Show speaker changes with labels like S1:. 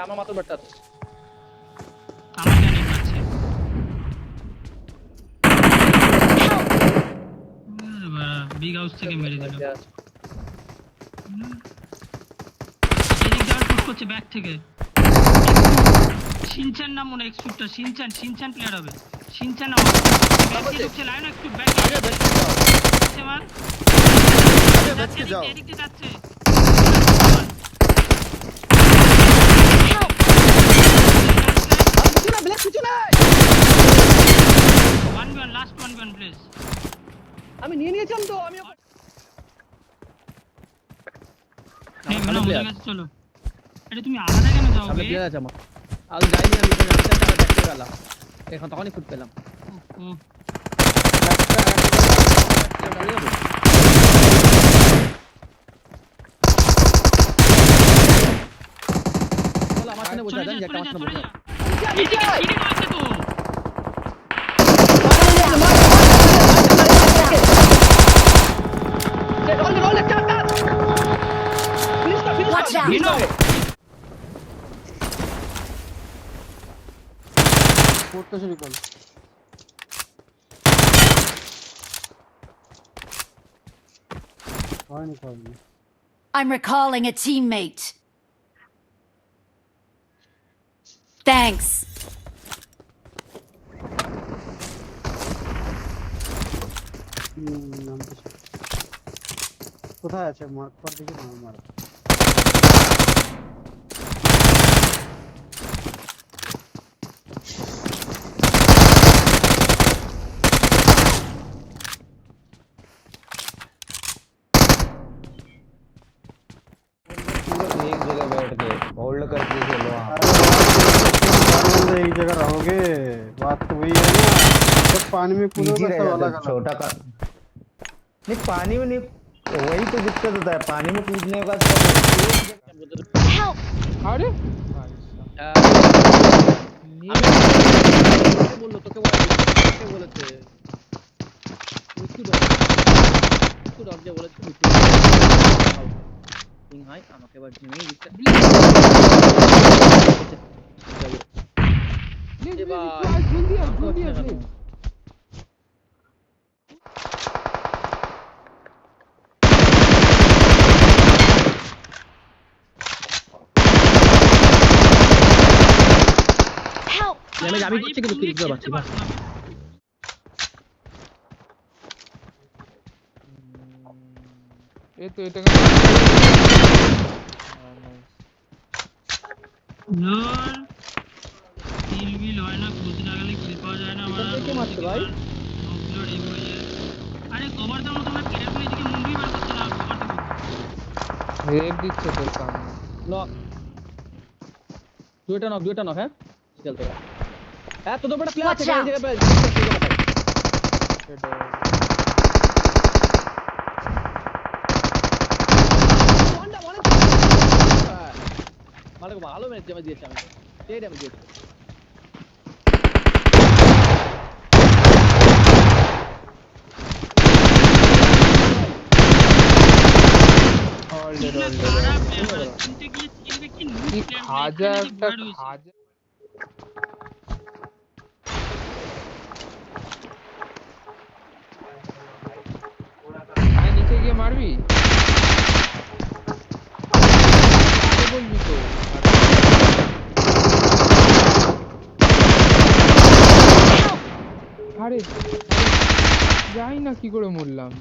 S1: আমার মাত্র ব্যাটটা
S2: আমার জানি পাচ্ছে বিগ হাউস থেকে মেরে দিল এদিক যাওয়ার পুশ করছে ব্যাক থেকে শিনচান নাম মনে এক্সট্রুটটা শিনচান প্লেয়ার হবে শিনচান নাম ব্যাক দিয়ে ঢুকছে লাইন একটু ব্যাক
S1: আগে ব্যাট
S2: আছে মান
S1: আগে ব্যাট যাও
S2: এদিক দিয়ে যাচ্ছে
S1: কিছু না ব্ল্যাক কিছু না
S2: 1v1 লাস্ট 1v1 প্লিজ
S1: আমি নিয়ে নিয়েছিলাম তো আমি
S2: এই মানে উঠে গেছে চলো আরে তুমি আলাদা কেন যাও
S1: সামনে
S2: বে
S1: প্লেয়ার আছে আমার আল যাইনি আমি এখানে আসতে ব্যাক করে গেলাম এখন তখনই ফুট পেলাম
S2: ও
S1: বল আমার সামনে বসে আছেন যে একটা আমার সামনে বসে
S2: এদিকে সিঁড়ি মারছে তো
S3: Watch out!
S2: ভিনো
S4: করতে শুরু করো হয়নি
S3: I'm recalling a teammate. Thanks.
S4: কোথায় আছে মার্ক কর দেখি না মার
S5: एक जगह बैठ के होल्ड करके खेलो आप
S4: एक जगह रहोगे बात तो वही है ना जब पानी में कूदोगे तो अलग अलग
S5: छोटा का नहीं पानी में नहीं वही तो दिक्कत होता है पानी में कूदने के बाद
S3: Help!
S6: আরে
S1: বললো তোকে বলেছে একটু রবজে বলেছে হাই আমাকে এবার জিমেই দিচ্ছে
S6: জলদি আসবে
S3: Help!
S1: আমি করছি কিন্তু কিল দিতে পারছি না
S6: এই তো এটা
S2: নর কিল বিল হয় না খুঁজে লাগালে কিল পাওয়া যায় না আমরা
S1: কে মারছে ভাই
S2: নোবলোড এই হয়ে যায় আরে কভার দাও না তোমরা কেয়ারফুলি দিকে মুভি বার করতে না কভার দাও
S6: রেপ দিচ্ছে তোর সামনে
S1: নক দুইটা নক হ্যাঁ চল তোরা হ্যাঁ তো বড় প্লেয়ার আছে
S3: Watch out!
S1: এই জায়গা पे ভালো ম্যাচ আমি দিয়েছি আমি এই ড্যামেজ দিয়েছি
S2: খারাপ প্লেয়ার কিনতে গিয়ে কিনবে কি
S6: কি খাজা একটা খাজা নিচে গিয়ে মারবি বলবি তো আরে যাই না কি করে মরলাম